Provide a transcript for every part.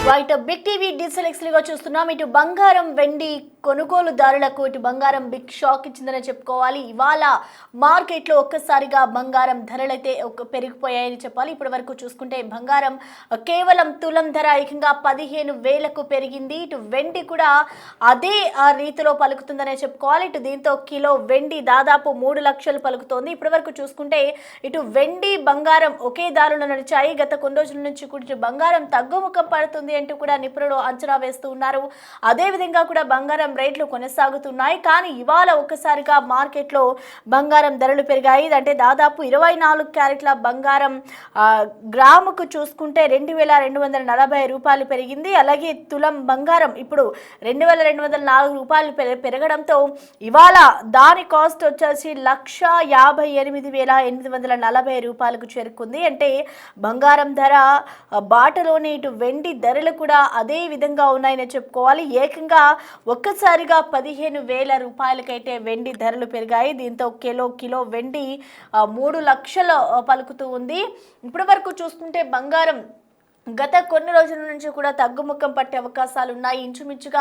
Right big TV digital ఎక్స్లుగా చూస్తున్నాం. ఇటు బంగారం వెండి కొనుగోలుదారులకు ఇటు బంగారం బిగ్ షాక్ ఇచ్చిందని చెప్పుకోవాలి. ఇవాళ మార్కెట్లో ఒక్కసారిగా బంగారం ధరలైతే పెరిగిపోయాయని చెప్పాలి. ఇప్పటి వరకు చూసుకుంటే బంగారం కేవలం తులం ధర ఏకంగా 15,000కు పెరిగింది. ఇటు వెండి కూడా అదే రీతిలో పలుకుతుందనే చెప్పుకోవాలి. ఇటు దీంతో కిలో వెండి దాదాపు 3 లక్షలు పలుకుతోంది. ఇప్పటి వరకు చూసుకుంటే ఇటు వెండి బంగారం ఒకే దారిలో నడిచాయి. గత కొన్ని రోజుల నుంచి కూడా బంగారం తగ్గుముఖం పడుతుంది అంటూ కూడా నిపుణులు అంచనా వేస్తూ ఉన్నారు. అదే విధంగా కూడా బంగారం రేట్లు కొనసాగుతున్నాయి. కానీ ఇవాళ ఒక్కసారిగా మార్కెట్లో బంగారం ధరలు పెరిగాయి. అంటే దాదాపు 24 క్యారెట్ల బంగారం గ్రాముకు చూసుకుంటే 2,240 రూపాయలు పెరిగింది. అలాగే తులం బంగారం ఇప్పుడు 2,204 రూపాయలు పెరగడంతో ఇవాళ దాని కాస్ట్ వచ్చేసి 1,58,840 రూపాయలకు చేరుకుంది. అంటే బంగారం ధర బాటలోని ఇటు వెండి ధరలు కూడా అదే విధంగా ఉన్నాయని చెప్పుకోవాలి. ఏకంగా ఒక్కసారిగా 15,000 రూపాయలకైతే వెండి ధరలు పెరిగాయి. దీంతో కిలో వెండి 3 లక్షలు పలుకుతూ ఉంది. ఇప్పటి వరకు చూస్తుంటే బంగారం గత కొన్ని రోజుల నుంచి కూడా తగ్గుముఖం పట్టే అవకాశాలు ఉన్నాయి. ఇంచుమించుగా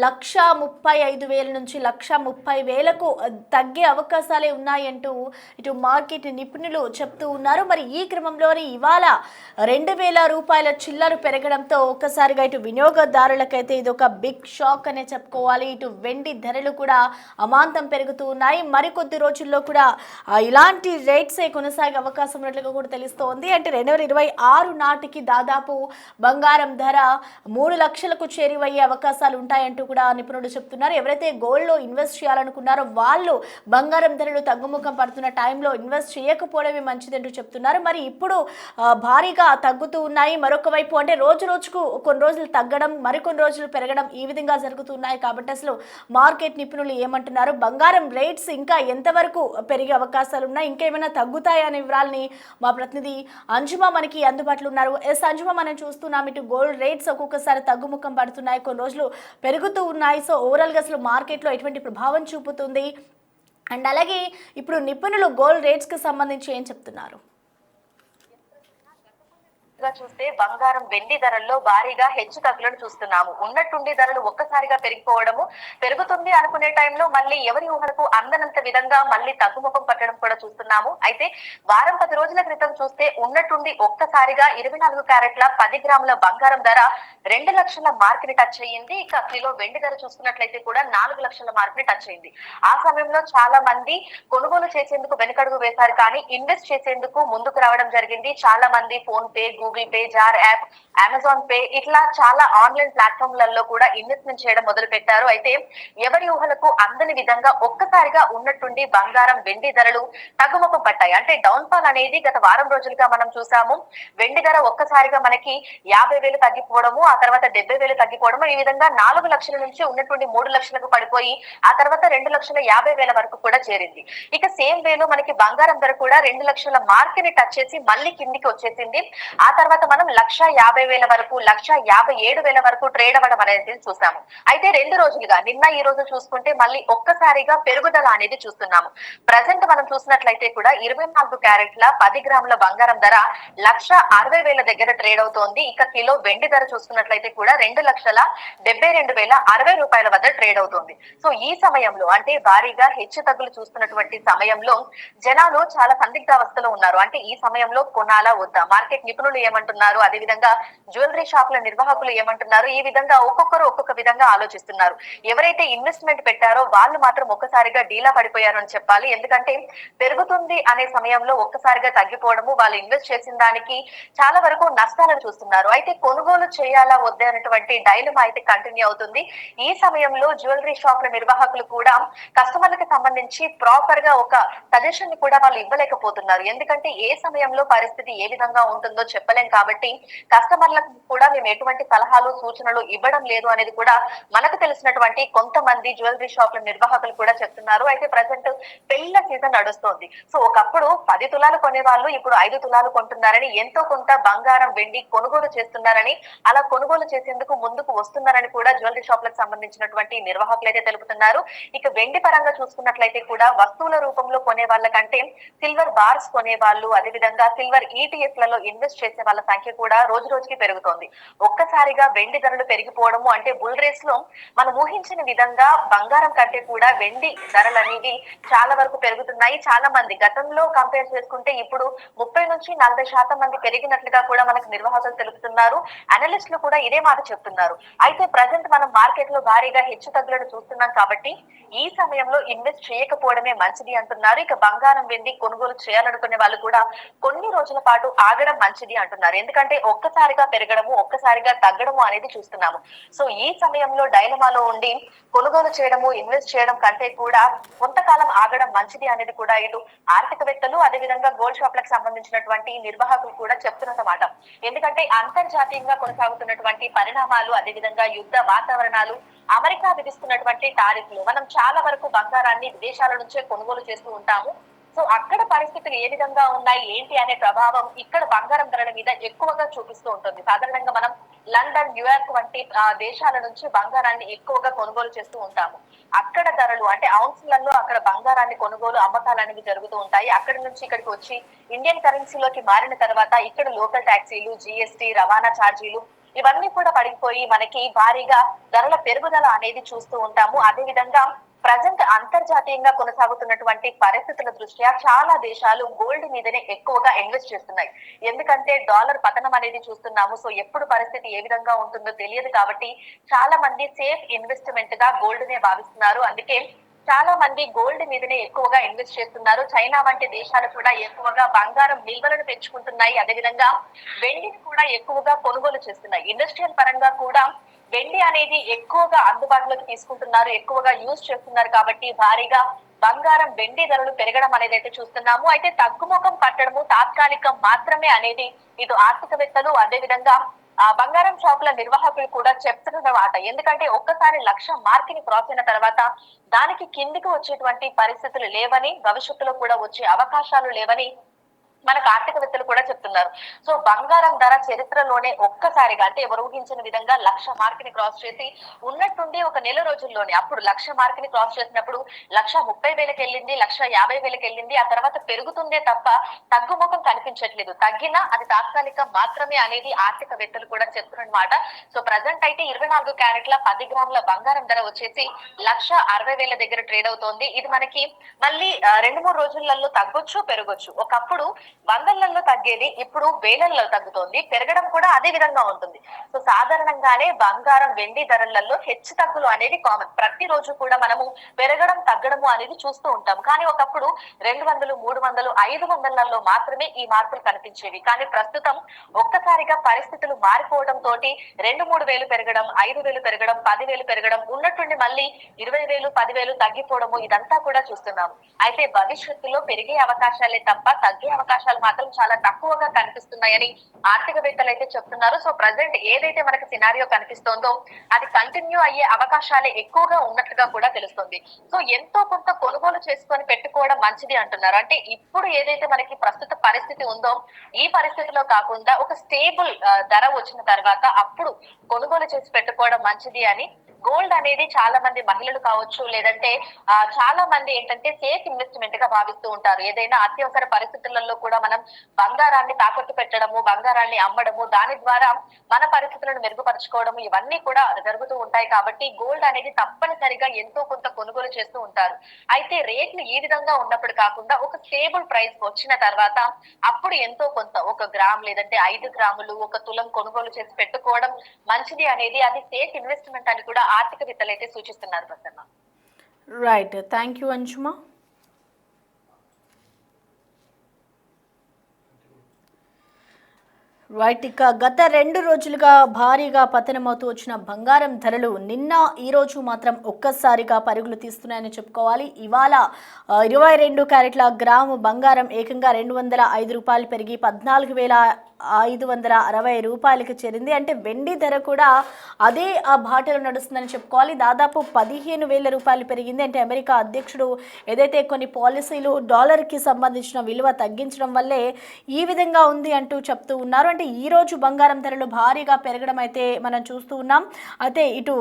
1,35,000 నుంచి 1,30,000కు తగ్గే అవకాశాలే ఉన్నాయంటూ ఇటు మార్కెట్ నిపుణులు చెప్తూ ఉన్నారు. మరి ఈ క్రమంలోనే ఇవాళ 2,000 రూపాయల చిల్లర పెరగడంతో ఒక్కసారిగా ఇటు వినియోగదారులకైతే ఇది ఒక బిగ్ షాక్ అనే చెప్పుకోవాలి. ఇటు వెండి ధరలు కూడా అమాంతం పెరుగుతూ ఉన్నాయి. మరికొద్ది రోజుల్లో కూడా ఇలాంటి రేట్సే కొనసాగే అవకాశం ఉన్నట్లుగా కూడా తెలుస్తోంది. అంటే 2026 నాటికి దాదాపు బంగారం ధర 3 లక్షలకు చేరువయ్యే అవకాశాలు ఉంటాయంటూ కూడా నిపుణులు చెప్తున్నారు. ఎవరైతే గోల్డ్ లో ఇన్వెస్ట్ చేయాలనుకున్నారో వాళ్ళు బంగారం ధరలు తగ్గుముఖం పడుతున్న టైంలో ఇన్వెస్ట్ చేయకపోవడమే మంచిదంటూ చెప్తున్నారు. మరి ఇప్పుడు భారీగా తగ్గుతూ ఉన్నాయి. మరొక వైపు అంటే రోజుకు కొన్ని రోజులు తగ్గడం, మరికొన్ని రోజులు పెరగడం ఈ విధంగా జరుగుతున్నాయి. కాబట్టి అసలు మార్కెట్ నిపుణులు ఏమంటున్నారు, బంగారం రేట్స్ ఇంకా ఎంతవరకు పెరిగే అవకాశాలు ఉన్నాయి, ఇంకేమైనా తగ్గుతాయా అనే వివరాలని మా ప్రతినిధి అంజుమా మనకి అందుబాటులో ఉన్నారు. అంజుమా, మనం చూస్తున్నాం ఇటు గోల్డ్ రేట్స్ ఒక్కొక్కసారి తగ్గుముఖం పడుతున్నాయి, కొన్ని రోజులు పెరుగుతూ ఉన్నాయి. సో ఓవరాల్ గా అసలు మార్కెట్లో ఎటువంటి ప్రభావం చూపుతుంది అండ్ అలాగే ఇప్పుడు నిపుణులు గోల్డ్ రేట్స్ కి సంబంధించి ఏం చెప్తున్నారు? చూస్తే బంగారం వెండి ధరల్లో భారీగా హెచ్చు తగ్గులను చూస్తున్నాము. ఉన్నట్టుండి ధరలు ఒక్కసారిగా పెరిగిపోవడము, పెరుగుతుంది అనుకునే టైంలో మళ్ళీ ఎవరి ఊహలకు అందనంత విధంగా మళ్ళీ తగ్గుముఖం పట్టడం కూడా చూస్తున్నాము. అయితే వారం 10 రోజుల క్రితం చూస్తే ఉన్నట్టుండి ఒక్కసారిగా 24 క్యారెట్ల 10 గ్రాముల బంగారం ధర 2 లక్షల మార్క్ ని టచ్ అయ్యింది. ఇక కిలో వెండి ధర చూసుకున్నట్లయితే కూడా 4 లక్షల మార్క్ ని టచ్ అయింది. ఆ సమయంలో చాలా మంది కొనుగోలు చేసేందుకు వెనుకడుగు వేశారు, కానీ ఇన్వెస్ట్ చేసేందుకు ముందుకు రావడం జరిగింది. చాలా మంది PhonePe, Google pay, jar app, Amazon pay ఇట్లా చాలా ఆన్లైన్ ప్లాట్ఫామ్లలో కూడా ఇన్వెస్ట్మెంట్ చేయడం మొదలు పెట్టారు. అయితే ఎవరి ఊహలకు అందని విధంగా ఒక్కసారిగా ఉన్నట్టుండి బంగారం వెండి ధరలు తగ్గుముఖం పట్టాయి. అంటే డౌన్ ఫాల్ అనేది గత వారం రోజులుగా మనం చూసాము. వెండి ధర ఒక్కసారిగా మనకి 50,000 తగ్గిపోవడము, ఆ తర్వాత 70,000 తగ్గిపోవడము, ఈ విధంగా 4 లక్షల నుంచి ఉన్నట్టుండి 3 లక్షలకు పడిపోయి ఆ తర్వాత 2,50,000 వరకు కూడా చేరింది. ఇక సేమ్ వేలో మనకి బంగారం ధర కూడా 2 లక్షల మార్క్ ని టచ్ చేసి మళ్ళీ కిందికి వచ్చేసింది. ఆ తర్వాత మనం 1,50,000 వరకు 1,57,000 వరకు ట్రేడ్ అవ్వడం అనేది చూసాము. అయితే 2 రోజులుగా నిన్న ఈ రోజు చూసుకుంటే మళ్ళీ ఒక్కసారిగా పెరుగుదల అనేది చూస్తున్నాము. ప్రజెంట్ మనం చూసినట్లయితే కూడా 24 క్యారెట్ల 10 గ్రాముల బంగారం ధర 1,60,000 దగ్గర ట్రేడ్ అవుతోంది. ఇక కిలో వెండి ధర చూసుకున్నట్లయితే కూడా 2,72,060 రూపాయల వద్ద ట్రేడ్ అవుతుంది. సో ఈ సమయంలో అంటే భారీగా హెచ్చు తగ్గులు చూస్తున్నటువంటి సమయంలో జనాలు చాలా సందిగ్ధావస్థలో ఉన్నారు. అంటే ఈ సమయంలో కొనాలా వద్దా, మార్కెట్ నిపుణులు ఏమంటున్నారు, అదే విధంగా జ్యువెలరీ షాపుల నిర్వాహకులు ఏమంటున్నారు, ఈ విధంగా ఒక్కొక్కరు ఒక్కొక్క విధంగా ఆలోచిస్తున్నారు. ఎవరైతే ఇన్వెస్ట్మెంట్ పెట్టారో వాళ్ళు మాత్రం ఒక్కసారిగా డీలా పడిపోయారు అని చెప్పాలి. ఎందుకంటే పెరుగుతుంది అనే సమయంలో ఒక్కసారిగా తగ్గిపోవడము, వాళ్ళు ఇన్వెస్ట్ చేసిన దానికి చాలా వరకు నష్టాలను చూస్తున్నారు. అయితే కొనుగోలు చేయాలా వద్దా అనేటువంటి డైలమా అయితే కంటిన్యూ అవుతుంది. ఈ సమయంలో జ్యువెలరీ షాపుల నిర్వాహకులు కూడా కస్టమర్లకు సంబంధించి ప్రాపర్ గా ఒక సజెషన్ ని కూడా వాళ్ళు ఇవ్వలేకపోతున్నారు. ఎందుకంటే ఏ సమయంలో పరిస్థితి ఏ విధంగా ఉంటుందో చెప్పలేం. కాబట్టి కస్టమర్లకు కూడా మేము ఎటువంటి సలహాలు సూచనలు ఇవ్వడం లేదు అనేది కూడా మనకు తెలిసినటువంటి కొంతమంది జ్యువెలరీ షాపుల నిర్వాహకులు కూడా చెప్తున్నారు. అయితే ప్రజెంట్ పెళ్లిల సీజన్ నడుస్తోంది. సో ఒకప్పుడు 10 తులాలు కొనే వాళ్ళు ఇప్పుడు 5 తులాలు కొంటున్నారని, ఎంతో కొంత బంగారం వెండి కొనుగోలు చేస్తున్నారని, అలా కొనుగోలు చేసేందుకు ముందుకు వస్తున్నారని కూడా జ్యువెలరీ షాపులకు సంబంధించినటువంటి నిర్వాహకులు అయితే తెలుపుతున్నారు. ఇక వెండి పరంగా చూసుకున్నట్లయితే కూడా వస్తువుల రూపంలో కొనే వాళ్ళకంటే సిల్వర్ బార్స్ కొనే వాళ్ళు, అదే విధంగా సిల్వర్ ETF లలో ఇన్వెస్ట్ చేసే వాళ్ళ సంఖ్య కూడా రోజు రోజుకి పెరుగుతోంది. ఒక్కసారిగా వెండి ధరలు పెరిగిపోవడము అంటే బుల్ రేస్ లో మనం ఊహించిన విధంగా బంగారం కంటే కూడా వెండి ధరలు అనేవి చాలా వరకు పెరుగుతున్నాయి. చాలా మంది గతంలో కంపేర్ చేసుకుంటే ఇప్పుడు 30 నుంచి 40% మంది పెరిగినట్లుగా కూడా మనకు నిర్వాహకులు తెలుపుతున్నారు. అనలిస్టులు కూడా ఇదే మాట చెప్తున్నారు. అయితే ప్రజెంట్ మనం మార్కెట్ లో భారీగా హెచ్చు తగ్గులను చూస్తున్నాం కాబట్టి ఈ సమయంలో ఇన్వెస్ట్ చేయకపోవడమే మంచిది అంటున్నారు. ఇక బంగారం వెండి కొనుగోలు చేయాలనుకునే వాళ్ళు కూడా కొన్ని రోజుల పాటు ఆగడం మంచిది అంటున్నారు. ఎందుకంటే ఒక్కసారిగా పెరగడము ఒక్కసారిగా తగ్గడము అనేది చూస్తున్నాము. సో ఈ సమయంలో డైలమాలో ఉండి కొనుగోలు చేయడము ఇన్వెస్ట్ చేయడం కంటే కూడా కొంతకాలం ఆగడం మంచిది అనేది కూడా ఇటు ఆర్థికవేత్తలు అదేవిధంగా గోల్డ్ షాప్లకు సంబంధించినటువంటి నిర్వాహకులు కూడా చెప్తున్నమాట. ఎందుకంటే అంతర్జాతీయంగా కొనసాగుతున్నటువంటి పరిణామాలు అదేవిధంగా యుద్ధ వాతావరణాలు అమెరికా విధిస్తున్నటువంటి టారిఫ్లు మనం చాలా వరకు బంగారాన్ని విదేశాల నుంచే కొనుగోలు చేస్తూ ఉంటాము. సో అక్కడ పరిస్థితులు ఏ విధంగా ఉన్నాయి ఏంటి అనే ప్రభావం ఇక్కడ బంగారం ధరల మీద ఎక్కువగా చూపిస్తూ ఉంటుంది. సాధారణంగా మనం లండన్ న్యూయార్క్ వంటి దేశాల నుంచి బంగారాన్ని ఎక్కువగా కొనుగోలు చేస్తూ ఉంటాము. అక్కడ ధరలు అంటే ఔన్స్లలో అక్కడ బంగారాన్ని కొనుగోలు అమ్మకాలు అనేవి జరుగుతూ ఉంటాయి. అక్కడి నుంచి ఇక్కడికి వచ్చి ఇండియన్ కరెన్సీలోకి మారిన తర్వాత ఇక్కడ లోకల్ ట్యాక్సీలు జిఎస్టీ రవాణా ఛార్జీలు ఇవన్నీ కూడా పడిపోయి మనకి భారీగా ధరల పెరుగుదల అనేది చూస్తూ ఉంటాము. అదే విధంగా ప్రజెంట్ అంతర్జాతీయంగా కొనసాగుతున్నటువంటి పరిస్థితుల దృష్ట్యా చాలా దేశాలు గోల్డ్ మీదనే ఎక్కువగా ఇన్వెస్ట్ చేస్తున్నాయి. ఎందుకంటే డాలర్ పతనం అనేది చూస్తున్నాము. సో ఎప్పుడు పరిస్థితి ఏ విధంగా ఉంటుందో తెలియదు కాబట్టి చాలా మంది సేఫ్ ఇన్వెస్ట్మెంట్ గా గోల్డ్ నే భావిస్తున్నారు. అందుకే చాలా మంది గోల్డ్ మీదనే ఎక్కువగా ఇన్వెస్ట్ చేస్తున్నారు. చైనా వంటి దేశాలు కూడా ఎక్కువగా బంగారం నిల్వలను పెంచుకుంటున్నాయి. అదేవిధంగా వెండిని కూడా ఎక్కువగా కొనుగోలు చేస్తున్నాయి. ఇండస్ట్రియల్ పరంగా కూడా వెండి అనేది ఎక్కువగా అందుబాటులోకి తీసుకుంటున్నారు, ఎక్కువగా యూజ్ చేస్తున్నారు కాబట్టి భారీగా బంగారం వెండి ధరలు పెరగడం అనేది అయితే చూస్తున్నాము. అయితే తగ్గుముఖం పట్టడము తాత్కాలికం మాత్రమే అనేది ఇటు ఆర్థికవేత్తలు అదే విధంగా బంగారం షాపుల నిర్వాహకులు కూడా చెప్తున్నమాట. ఎందుకంటే ఒక్కసారి 1,00,000 మార్క్ ని క్రాస్ అయిన తర్వాత దానికి కిందికి వచ్చేటువంటి పరిస్థితులు లేవని భవిష్యత్తులో కూడా వచ్చే అవకాశాలు లేవని మనకు ఆర్థికవేత్తలు కూడా చెప్తున్నారు. సో బంగారం ధర చరిత్రలోనే ఒక్కసారిగా అంటే ఎవరు ఊహించిన విధంగా 1,00,000 మార్క్ ని క్రాస్ చేసి ఉన్నట్టుండి ఒక నెల రోజుల్లోనే అప్పుడు 1,00,000 మార్క్ ని క్రాస్ చేసినప్పుడు 1,30,000కి వెళ్ళింది, 1,50,000కి వెళ్ళింది. ఆ తర్వాత పెరుగుతుందే తప్ప తగ్గుముఖం కనిపించట్లేదు. తగ్గినా అది తాత్కాలికం మాత్రమే అనేది ఆర్థికవేత్తలు కూడా చెప్తున్నమాట. సో ప్రజెంట్ అయితే 24 క్యారెట్ల 10 గ్రాముల బంగారం ధర వచ్చేసి 1,60,000 దగ్గర ట్రేడ్ అవుతోంది. ఇది మనకి మళ్ళీ 2-3 రోజులలో తగ్గొచ్చు పెరగొచ్చు. ఒకప్పుడు వందలలో తగ్గేది ఇప్పుడు వేలల్లో తగ్గుతోంది. పెరగడం కూడా అదే విధంగా ఉంటుంది. సో సాధారణంగానే బంగారం వెండి ధరలలో హెచ్చు తగ్గులు అనేది కామన్. ప్రతిరోజు కూడా మనము పెరగడం తగ్గడము అనేది చూస్తూ ఉంటాం. కానీ ఒకప్పుడు 200, 300, 500లలో మాత్రమే ఈ మార్పులు కనిపించేవి. కానీ ప్రస్తుతం ఒక్కసారిగా పరిస్థితులు మారిపోవడం తోటి 2-3 వేలు పెరగడం, 5 వేలు పెరగడం, 10 వేలు పెరగడం, ఉన్నట్టుండి మళ్ళీ 20 వేలు 10 వేలు తగ్గిపోవడము ఇదంతా కూడా చూస్తున్నాం. అయితే భవిష్యత్తులో పెరిగే అవకాశాలే తప్ప తగ్గే అవకాశాలు మాత్రం చాలా తక్కువగా కనిపిస్తున్నాయని ఆర్థికవేత్తలు అయితే చెప్తున్నారు. సో ప్రజెంట్ ఏదైతే మనకి సినారియో కనిపిస్తోందో అది కంటిన్యూ అయ్యే అవకాశాలే ఎక్కువగా ఉన్నట్లుగా కూడా తెలుస్తుంది. సో ఎంతో కొంత కొనుగోలు చేసుకొని పెట్టుకోవడం మంచిది అంటున్నారు. అంటే ఇప్పుడు ఏదైతే మనకి ప్రస్తుత పరిస్థితి ఉందో ఈ పరిస్థితిలో కాకుండా ఒక స్టేబుల్ ధర వచ్చిన తర్వాత అప్పుడు కొనుగోలు చేసి పెట్టుకోవడం మంచిది అని గోల్డ్ అనేది చాలా మంది మహిళలు కావచ్చు లేదంటే చాలా మంది ఏంటంటే సేఫ్ ఇన్వెస్ట్మెంట్ గా భావిస్తూ ఉంటారు. ఏదైనా అత్యవసర పరిస్థితులలో కూడా మనం బంగారాన్ని తాకట్టు పెట్టడము, బంగారాన్ని అమ్మడము, దాని ద్వారా మన పరిస్థితులను మెరుగుపరచుకోవడము ఇవన్నీ కూడా జరుగుతూ ఉంటాయి. కాబట్టి గోల్డ్ అనేది తప్పనిసరిగా ఎంతో కొంత కొనుగోలు చేస్తూ ఉంటారు. అయితే రేట్లు ఈ విధంగా ఉన్నప్పుడు కాకుండా ఒక స్టేబుల్ ప్రైస్ వచ్చిన తర్వాత అప్పుడు ఎంతో కొంత 1 గ్రామ్ లేదంటే 5 గ్రాములు 1 తులం కొనుగోలు చేసి పెట్టుకోవడం మంచిది అనేది అది సేఫ్ ఇన్వెస్ట్మెంట్ అని కూడా ఆర్థికవేత్తలు అయితే సూచిస్తున్నారు. Prasanna right, thank you Anshuma. Right, ఇక గత 2 రోజులుగా భారీగా పతనమవుతూ వచ్చిన బంగారం ధరలు నిన్న ఈ రోజు మాత్రం ఒక్కసారిగా పరుగులు తీస్తున్నాయని చెప్పుకోవాలి. ఇవాళ 22 క్యారెట్ల గ్రాము బంగారం ఏకంగా 205 రూపాయలు పెరిగి 14,560 రూపాయలకి చేరింది. అంటే వెండి ధర కూడా అదే ఆ బాటలో నడుస్తుందని చెప్పుకోవాలి. దాదాపు 15,000 రూపాయలు పెరిగింది. అంటే అమెరికా అధ్యక్షుడు ఏదైతే కొన్ని పాలసీలు డాలర్కి సంబంధించిన విలువ తగ్గించడం వల్లే ఈ విధంగా ఉంది అంటూ చెప్తూ ఉన్నారు. అంటే ఈ రోజు బంగారం ధరలు భారీగా పెరగడం అయితే మనం చూస్తూ ఉన్నాం. అయితే ఇటు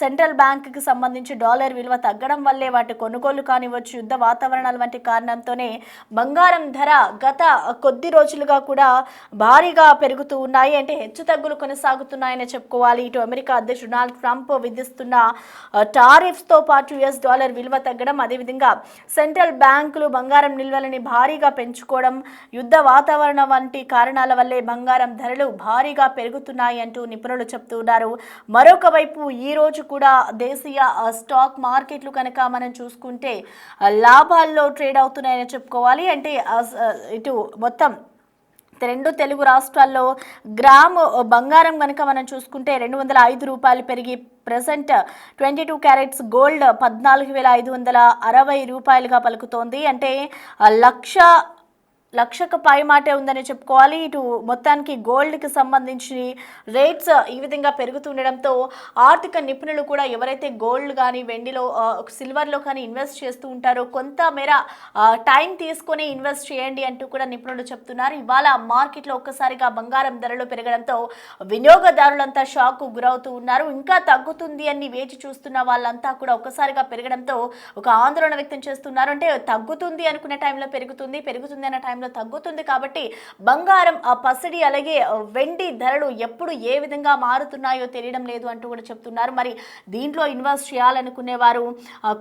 సెంట్రల్ బ్యాంక్కి సంబంధించి డాలర్ విలువ తగ్గడం వల్లే వాటి కొనుగోలు కానివచ్చు, యుద్ధ వాతావరణాల వంటి కారణంతోనే బంగారం ధర గత కొద్ది రోజులుగా కూడా భారీగా పెరుగుతూ ఉన్నాయి. అంటే హెచ్చుతగ్గులు కొనసాగుతున్నాయని చెప్పుకోవాలి. ఇటు అమెరికా అధ్యక్షుడు డొనాల్డ్ ట్రంప్ విధిస్తున్న టారిఫ్స్తో పాటు US డాలర్ విలువ తగ్గడం, అదేవిధంగా సెంట్రల్ బ్యాంకులు బంగారం నిల్వలని భారీగా పెంచుకోవడం, యుద్ధ వాతావరణం వంటి కారణాల వల్లే బంగారం ధరలు భారీగా పెరుగుతున్నాయి అంటూ నిపుణులు చెప్తున్నారు. మరొక వైపు ఈ రోజు కూడా దేశీయ స్టాక్ మార్కెట్లు కనుక మనం చూసుకుంటే లాభాల్లో ట్రేడ్ అవుతున్నాయని చెప్పుకోవాలి. అంటే ఇటు మొత్తం రెండు తెలుగు రాష్ట్రాల్లో గ్రాము బంగారం కనుక మనం చూసుకుంటే 205 రూపాయలు పెరిగి ప్రజెంట్ 22 క్యారెట్స్ గోల్డ్ 14,560 రూపాయలుగా పలుకుతోంది. అంటే లక్షకు పై మాటే ఉందని చెప్పుకోవాలి. ఇటు మొత్తానికి గోల్డ్కి సంబంధించి రేట్స్ ఈ విధంగా పెరుగుతుండడంతో ఆర్థిక నిపుణులు కూడా ఎవరైతే గోల్డ్ కానీ వెండిలో సిల్వర్లో కానీ ఇన్వెస్ట్ చేస్తూ ఉంటారో కొంత మేర టైం తీసుకొని ఇన్వెస్ట్ చేయండి అంటూ కూడా నిపుణులు చెప్తున్నారు. ఇవాళ మార్కెట్లో ఒక్కసారిగా బంగారం ధరలు పెరగడంతో వినియోగదారులంతా షాక్ గురవుతూ ఉన్నారు. ఇంకా తగ్గుతుంది అని వేచి చూస్తున్న వాళ్ళంతా కూడా ఒక్కసారిగా పెరగడంతో ఒక ఆందోళన వ్యక్తం చేస్తున్నారు. అంటే తగ్గుతుంది అనుకునే టైంలో పెరుగుతుంది అన్న టైంలో తగ్గుతుంది. కాబట్టి బంగారం పసిడి అలాగే వెండి ధరలు ఎప్పుడు ఏ విధంగా మారుతున్నాయో తెలియడం లేదు అంటూ కూడా చెప్తున్నారు. మరి దీంట్లో ఇన్వెస్ట్ చేయాలనుకునే వారు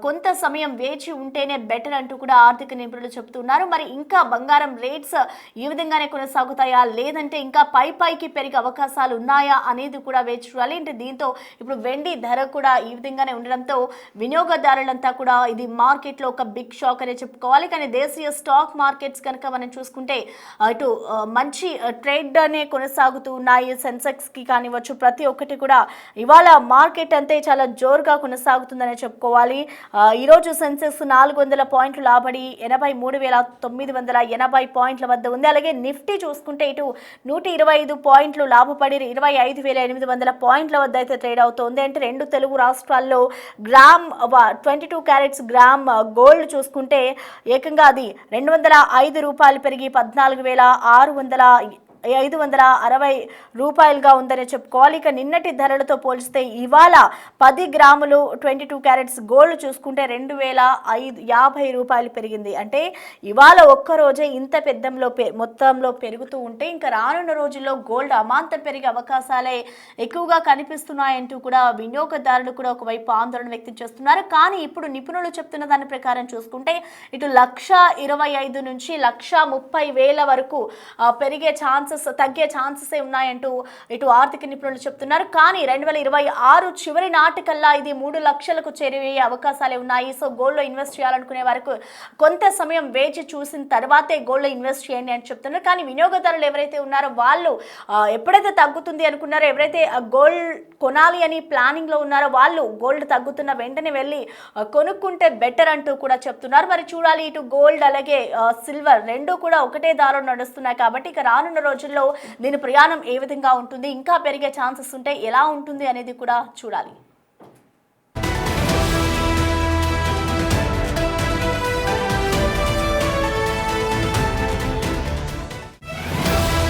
కొంత సమయం వేచి ఉంటేనే బెటర్ అంటూ కూడా ఆర్థిక నిపుణులు చెప్తున్నారు. మరి ఇంకా బంగారం రేట్స్ ఈ విధంగానే కొనసాగుతాయా లేదంటే ఇంకా పైకి పెరిగే అవకాశాలు ఉన్నాయా అనేది కూడా వేచి చూడాలి. అంటే దీంతో ఇప్పుడు వెండి ధర కూడా ఈ విధంగానే ఉండడంతో వినియోగదారులంతా కూడా ఇది మార్కెట్లో ఒక బిగ్ షాక్ అనే చెప్పుకోవాలి. కానీ దేశీయ స్టాక్ మార్కెట్స్ కనుక మనం చూసుకుంటే ఇటు మంచి ట్రేడ్ అనే కొనసాగుతూ ఉన్నాయి. సెన్సెక్స్ కి కానివచ్చు ప్రతి ఒక్కటి కూడా ఇవాళ మార్కెట్ అంతే చాలా జోరుగా కొనసాగుతుందని చెప్పుకోవాలి. ఈరోజు సెన్సెక్స్ 400 పాయింట్లు లాభడి 83,980 పాయింట్ల వద్ద ఉంది. అలాగే నిఫ్టీ చూసుకుంటే ఇటు 125 పాయింట్లు లాభపడి 25,800 పాయింట్ల వద్ద అయితే ట్రేడ్ అవుతోంది. అంటే రెండు తెలుగు రాష్ట్రాల్లో గ్రామ్ 22 క్యారెట్స్ గ్రామ్ గోల్డ్ చూసుకుంటే ఏకంగా అది 205 రూపాయలు పెరిగి 14,560 రూపాయలుగా ఉందని చెప్పుకోవాలి. ఇక నిన్నటి ధరలతో పోలిస్తే ఇవాళ 10 గ్రాములు 22 క్యారెట్స్ గోల్డ్ చూసుకుంటే 2,050 రూపాయలు పెరిగింది. అంటే ఇవాళ ఒక్కరోజే ఇంత మొత్తంలో పెరుగుతూ ఉంటే ఇంకా రానున్న రోజుల్లో గోల్డ్ అమాంతం పెరిగే అవకాశాలే ఎక్కువగా కనిపిస్తున్నాయంటూ కూడా వినియోగదారులు కూడా ఒకవైపు ఆందోళన వ్యక్తం చేస్తున్నారు. కానీ ఇప్పుడు నిపుణులు చెప్తున్న దాని ప్రకారం చూసుకుంటే ఇటు 1,25,000 నుంచి 1,30,000 వరకు పెరిగే తగ్గే ఛాన్సెస్ ఉన్నాయంటూ ఇటు ఆర్థిక నిపుణులు చెప్తున్నారు. కానీ 2026 చివరి నాటికల్లా ఇది 3 లక్షలకు చేరే అవకాశాలే ఉన్నాయి. సో గోల్డ్లో ఇన్వెస్ట్ చేయాలనుకునే వరకు కొంత సమయం వేచి చూసిన తర్వాతే గోల్డ్లో ఇన్వెస్ట్ చేయండి అని చెప్తున్నారు. కానీ వినియోగదారులు ఎవరైతే ఉన్నారో వాళ్ళు ఎప్పుడైతే తగ్గుతుంది అనుకున్నారో, ఎవరైతే గోల్డ్ కొనాలి అని ప్లానింగ్లో ఉన్నారో వాళ్ళు గోల్డ్ తగ్గుతున్న వెంటనే వెళ్ళి కొనుక్కుంటే బెటర్ అంటూ కూడా చెప్తున్నారు. మరి చూడాలి, ఇటు గోల్డ్ అలాగే సిల్వర్ రెండు కూడా ఒకటే దారిలో నడుస్తున్నాయి. కాబట్టి ఇక రానున్న రోజుల్లో దీని ప్రయాణం ఏ విధంగా ఉంటుంది, ఇంకా పెరిగే ఛాన్సెస్ ఉంటే ఎలా ఉంటుంది అనేది కూడా చూడాలి.